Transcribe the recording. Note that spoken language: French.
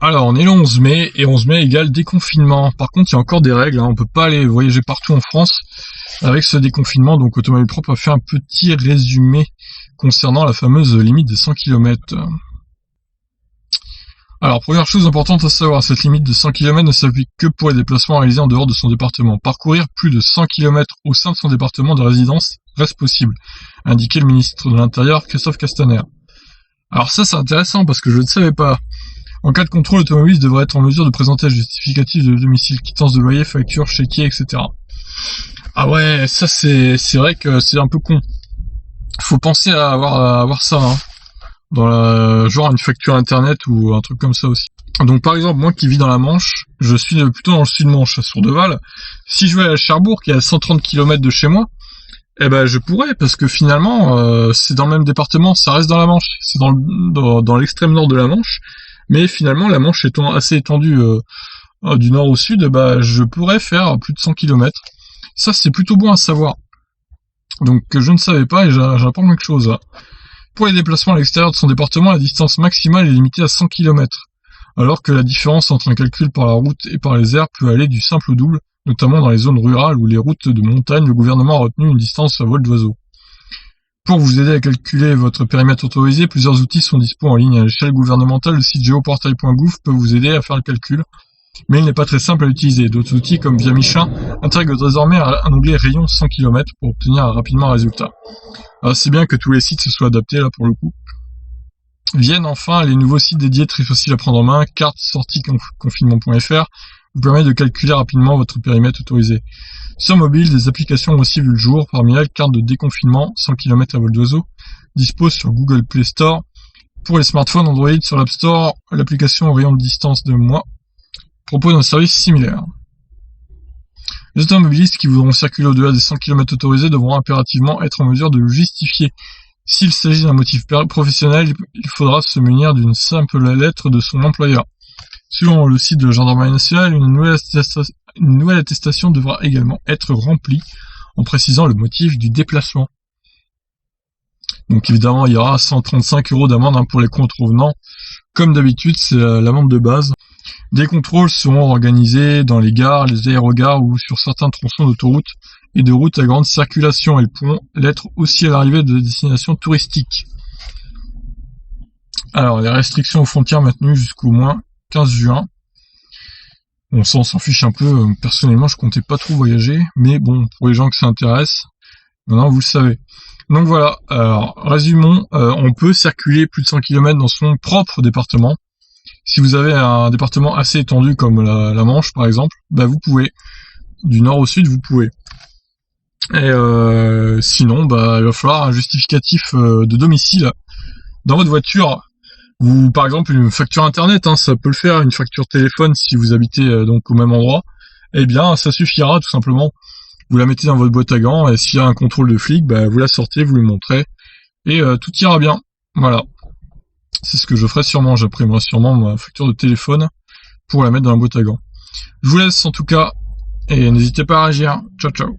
Alors, on est le 11 mai, et 11 mai égale déconfinement. Par contre, il y a encore des règles, hein. On peut pas aller voyager partout en France avec ce déconfinement, donc Automobile Propre a fait un petit résumé concernant la fameuse limite des 100 km. Alors, première chose importante à savoir, cette limite de 100 km ne s'applique que pour les déplacements réalisés en dehors de son département. Parcourir plus de 100 km au sein de son département de résidence reste possible, a indiqué le ministre de l'Intérieur, Christophe Castaner. Alors ça, c'est intéressant parce que je ne savais pas. En cas de contrôle, l'automobiliste devrait être en mesure de présenter un justificatif de domicile, quittance de loyer, facture, chéquier, etc. Ah ouais, ça c'est vrai que c'est un peu con. Faut penser à avoir ça, hein, dans genre une facture internet ou un truc comme ça aussi. Donc par exemple, moi qui vis dans la Manche, je suis plutôt dans le sud-Manche, à Sourdeval. Si je vais à Cherbourg, qui est à 130 km de chez moi, eh ben je pourrais, parce que finalement, c'est dans le même département, ça reste dans la Manche, c'est dans l'extrême nord de la Manche. Mais finalement, la Manche étant assez étendue du nord au sud, bah je pourrais faire plus de 100 km. Ça, c'est plutôt bon à savoir. Donc, je ne savais pas et j'apprends quelque chose là. Pour les déplacements à l'extérieur de son département, la distance maximale est limitée à 100 km, alors que la différence entre un calcul par la route et par les airs peut aller du simple au double, notamment dans les zones rurales ou les routes de montagne. Le gouvernement a retenu une distance à vol d'oiseau. Pour vous aider à calculer votre périmètre autorisé, plusieurs outils sont disponibles en ligne. À l'échelle gouvernementale, le site geoportail.gouv peut vous aider à faire le calcul, mais il n'est pas très simple à utiliser. D'autres outils, comme Via Michelin, intègrent désormais un onglet rayon 100 km pour obtenir rapidement un résultat. Alors c'est bien que tous les sites se soient adaptés là pour le coup. Viennent enfin les nouveaux sites dédiés très faciles à prendre en main. Carte sortie confinement.fr vous permet de calculer rapidement votre périmètre autorisé. Sur mobile, des applications ont aussi vu le jour, parmi elles carte de déconfinement 100 km à vol d'oiseau, dispose sur Google Play Store. Pour les smartphones Android, sur l'App Store, l'application rayon de distance de moi propose un service similaire. Les automobilistes qui voudront circuler au-delà des 100 km autorisés devront impérativement être en mesure de le justifier. S'il s'agit d'un motif professionnel, il faudra se munir d'une simple lettre de son employeur. Selon le site de la Gendarmerie nationale, une nouvelle attestation devra également être remplie en précisant le motif du déplacement. Donc évidemment, il y aura 135 € d'amende pour les contrevenants. Comme d'habitude, c'est l'amende de base. Des contrôles seront organisés dans les gares, les aérogares ou sur certains tronçons d'autoroute et de routes à grande circulation. Elles pourront l'être aussi à l'arrivée de destinations touristiques. Alors, les restrictions aux frontières maintenues jusqu'au moins 15 juin. Bon, ça, on s'en fiche un peu. Personnellement, je comptais pas trop voyager, mais bon, pour les gens que ça intéresse, maintenant vous le savez. Donc voilà, alors, résumons, on peut circuler plus de 100 km dans son propre département. Si vous avez un département assez étendu comme la Manche par exemple, bah vous pouvez. Du nord au sud, vous pouvez. Et sinon, bah il va falloir un justificatif de domicile dans votre voiture. Ou par exemple une facture internet, hein, ça peut le faire, une facture téléphone si vous habitez donc au même endroit. Eh bien, ça suffira tout simplement. Vous la mettez dans votre boîte à gants et s'il y a un contrôle de flic, bah vous la sortez, vous lui montrez et tout ira bien. Voilà. C'est ce que je ferai sûrement. J'imprimerai sûrement ma facture de téléphone pour la mettre dans la boîte à gants. Je vous laisse en tout cas et n'hésitez pas à réagir. Ciao ciao.